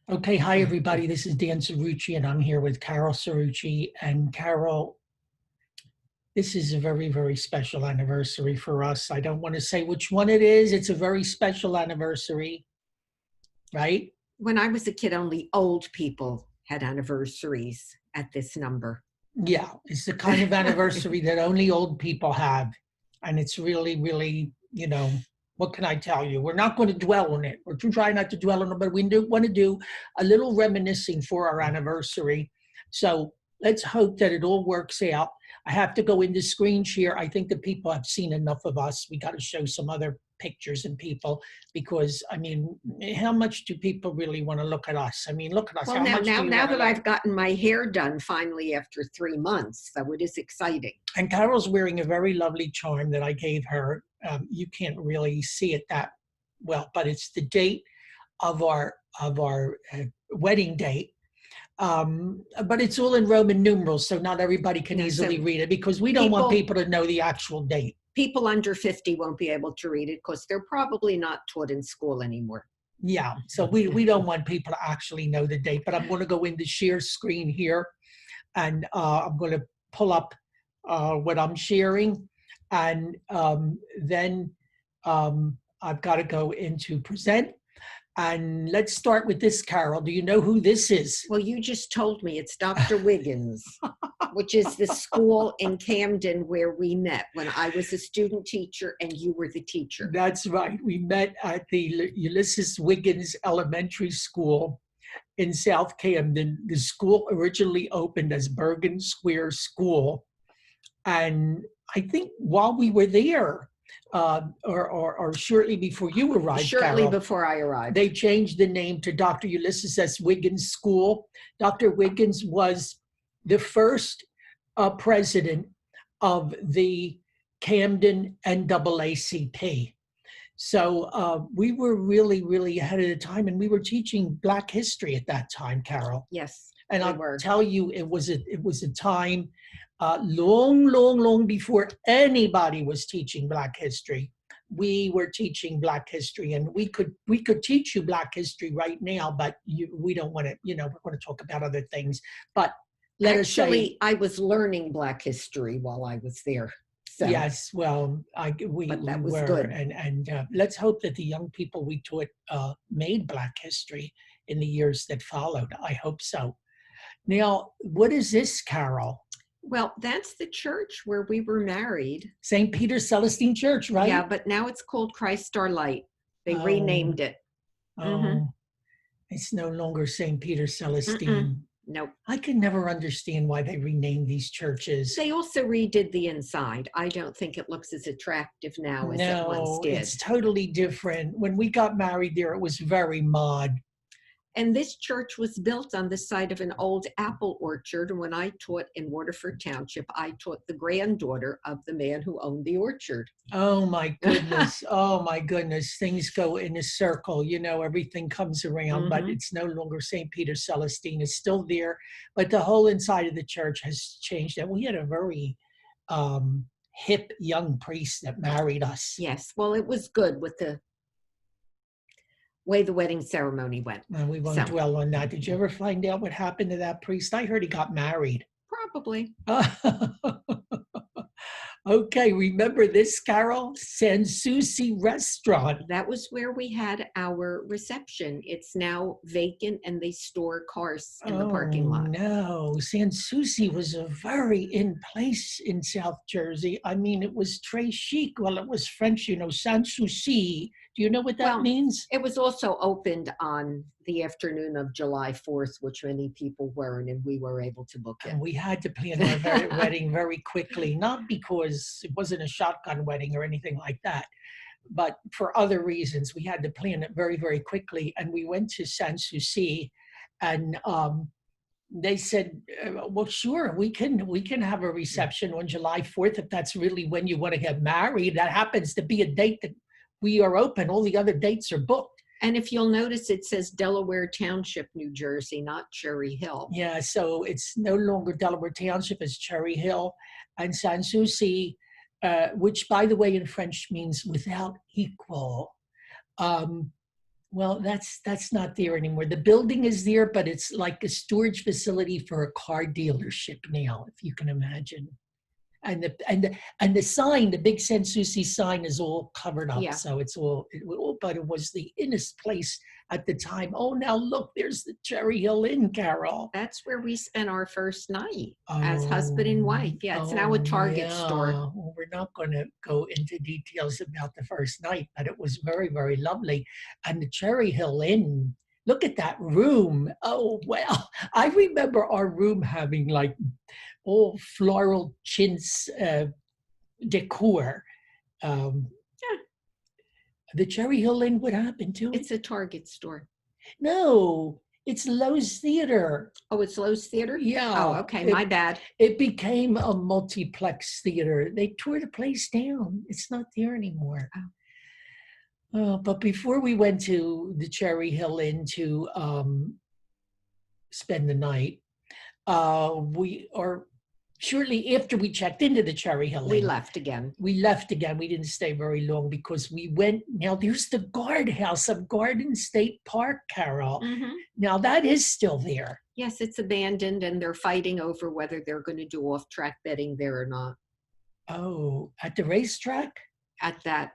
Okay, hi everybody. This is Dan Cerrucci, and I'm here with Carol Cerrucci. And Carol, this is a very, very special anniversary for us. I don't want to say which one it is. It's a very special anniversary, right? When I was a kid, only old people had anniversaries at this number. Yeah, it's the kind of anniversary that only old people have. And it's really, really, what can I tell you? We're not going to dwell on it. We're trying not to dwell on it, but we do want to do a little reminiscing for our anniversary. So let's hope that it all works out. I have to go into screen share. I think the people have seen enough of us. We got to show some other pictures and people because, I mean, how much do people really want to look at us? I mean, look at us. Well, How now, much now, do you now want to that look? I've gotten my hair done finally after 3 months, so it is exciting. And Carol's wearing a very lovely charm that I gave her. You can't really see it that well, but it's the date of our wedding date. But it's all in Roman numerals, so not everybody can Yeah, so easily read it because we don't want people- people to know the actual date. People under 50 won't be able to read it because they're probably not taught in school anymore. Yeah, so we don't want people to actually know the date. But I'm going to go into share screen here, and I'm going to pull up what I'm sharing, and then I've got to go into present. And let's start with this, Carol. Do you know who this is? Well, you just told me it's Dr. Wiggins, which is the school in Camden where we met when I was a student teacher and you were the teacher. That's right. We met at the Ulysses Wiggins Elementary School in South Camden. The school originally opened as Bergen Square School. And I think while we were there, or shortly before you arrived, Shortly Carol, before I arrived, they changed the name to Dr. Ulysses S. Wiggins School. Dr. Wiggins was the first president of the Camden NAACP. So we were really, really ahead of the time, and we were teaching Black history at that time, Carol. yes, And we I'll were. tell you, it was a time long, long, long before anybody was teaching Black history. We were teaching Black history, and we could teach you Black history right now, but we don't want to. We're going to talk about other things. But Actually, I was learning Black history while I was there. So. Yes, well, we were, good. And let's hope that the young people we taught made Black history in the years that followed. I hope so. Now, what is this, Carol? Well, that's the church where we were married. St. Peter Celestine Church, right? Yeah, but now it's called Christ Our Light. They renamed it. It's no longer St. Peter Celestine. Nope. I can never understand why they renamed these churches. They also redid the inside. I don't think it looks as attractive now as it once did. It's totally different. When we got married there, it was very mod. And this church was built on the site of an old apple orchard. And when I taught in Waterford Township, I taught the granddaughter of the man who owned the orchard. Oh my goodness. Oh my goodness. Things go in a circle, everything comes around, but it's no longer St. Peter Celestine. It's still there, but the whole inside of the church has changed. And we had a very hip young priest that married us. Yes. Well, it was good with the way the wedding ceremony went. We won't dwell on that. Did you ever find out what happened to that priest? I heard he got married. Probably. Okay, remember this, Carol? Sanssouci Restaurant. That was where we had our reception. It's now vacant and they store cars in the parking lot. No, Sanssouci was a very in place in South Jersey. I mean, it was très chic. Well, it was French, Sanssouci. Do you know what that means? It was also opened on the afternoon of July 4th, which many people weren't, and we were able to book it. And we had to plan our wedding very quickly, not because it wasn't a shotgun wedding or anything like that, but for other reasons. We had to plan it very, very quickly. And we went to Sanssouci, and they said, well, sure, we can have a reception on July 4th if that's really when you want to get married. That happens to be a date that we are open. All the other dates are booked. And if you'll notice, it says Delaware Township, New Jersey, not Cherry Hill. Yeah, so it's no longer Delaware Township, it's Cherry Hill. And Sanssouci, which, by the way, in French means without equal. Well, that's not there anymore. The building is there, but it's like a storage facility for a car dealership now, if you can imagine. And the sign, the big San Souci sign, is all covered up. Yeah. So it's but it was the innest place at the time. Oh, now look, there's the Cherry Hill Inn, Carol. That's where we spent our first night as husband and wife. Yeah, it's now a Target store. Well, we're not going to go into details about the first night, but it was very, very lovely. And the Cherry Hill Inn, look at that room. Oh, well, I remember our room having like all floral chintz decor. Yeah. The Cherry Hill Inn, what happened to it? It's a Target store. No, it's Lowe's Theater. Oh, it's Lowe's Theater? Yeah. Oh, okay, my bad. It became a multiplex theater. They tore the place down. It's not there anymore. But before we went to the Cherry Hill Inn to spend the night, shortly after we checked into the Cherry Hill Inn, We left again. We didn't stay very long because we went. Now there's the guardhouse of Garden State Park, Carol. Mm-hmm. Now that is still there. Yes, it's abandoned, and they're fighting over whether they're going to do off-track betting there or not. Oh, at the racetrack? At that,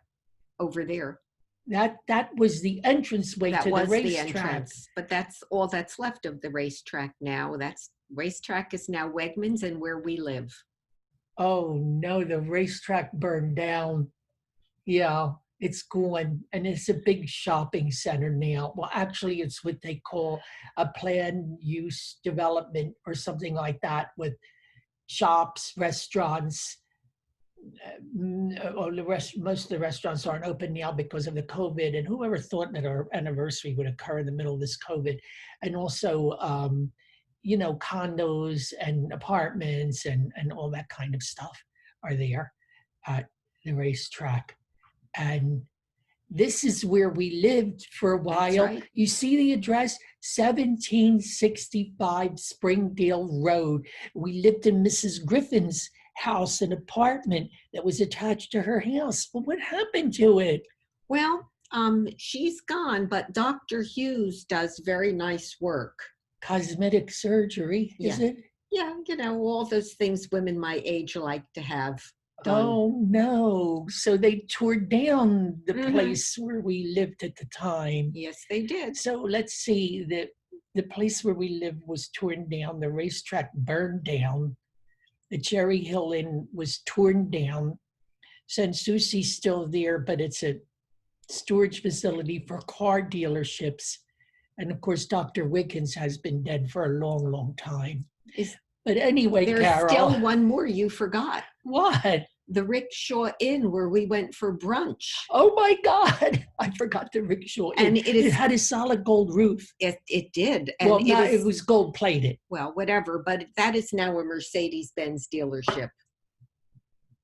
over there. That was the entranceway That to the was the racetrack. entrance. But that's all that's left of the racetrack now. Racetrack is now Wegmans and where we live. Oh no, the racetrack burned down. Yeah, it's gone, and it's a big shopping center now. Well, actually, it's what they call a planned use development or something like that, with shops, restaurants. Most of the restaurants aren't open now because of the COVID, and whoever thought that our anniversary would occur in the middle of this COVID, and also condos and apartments and all that kind of stuff are there at the racetrack. And this is where we lived for a while. That's right. You see the address, 1765 Springdale Road. We lived in Mrs. Griffin's house, an apartment that was attached to her house. But what happened to it? Well, she's gone, but Dr. Hughes does very nice work. Cosmetic surgery, is it? Yeah, all those things women my age like to have done. Oh no. So they tore down the Mhm. place where we lived at the time. Yes, they did. So let's see, the place where we lived was torn down, the racetrack burned down, the Cherry Hill Inn was torn down. San Souci's still there, but it's a storage facility for car dealerships. And of course, Dr. Wiggins has been dead for a long, long time. But anyway, There's Carol. still one more you forgot. What? The Rickshaw Inn where we went for brunch. Oh my God. I forgot the rickshaw. And it had a solid gold roof. It did. And Well, it was gold plated. Well, whatever, but that is now a Mercedes-Benz dealership.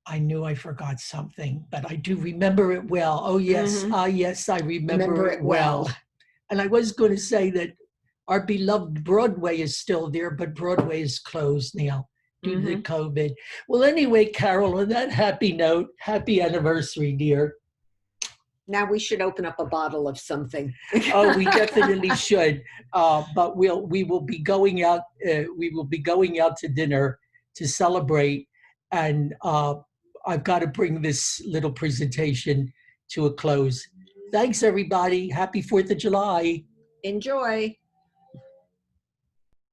I knew I forgot something, but I do remember it well. Oh yes, Mhm. yes, I remember it well. And I was going to say that our beloved Broadway is still there, but Broadway is closed now due to the COVID. Well, anyway, Carol, on that happy note, happy anniversary, dear. Now we should open up a bottle of something. Oh, we definitely should. But we will be going out. We will be going out to dinner to celebrate, and I've got to bring this little presentation to a close. Thanks, everybody. Happy 4th of July. Enjoy.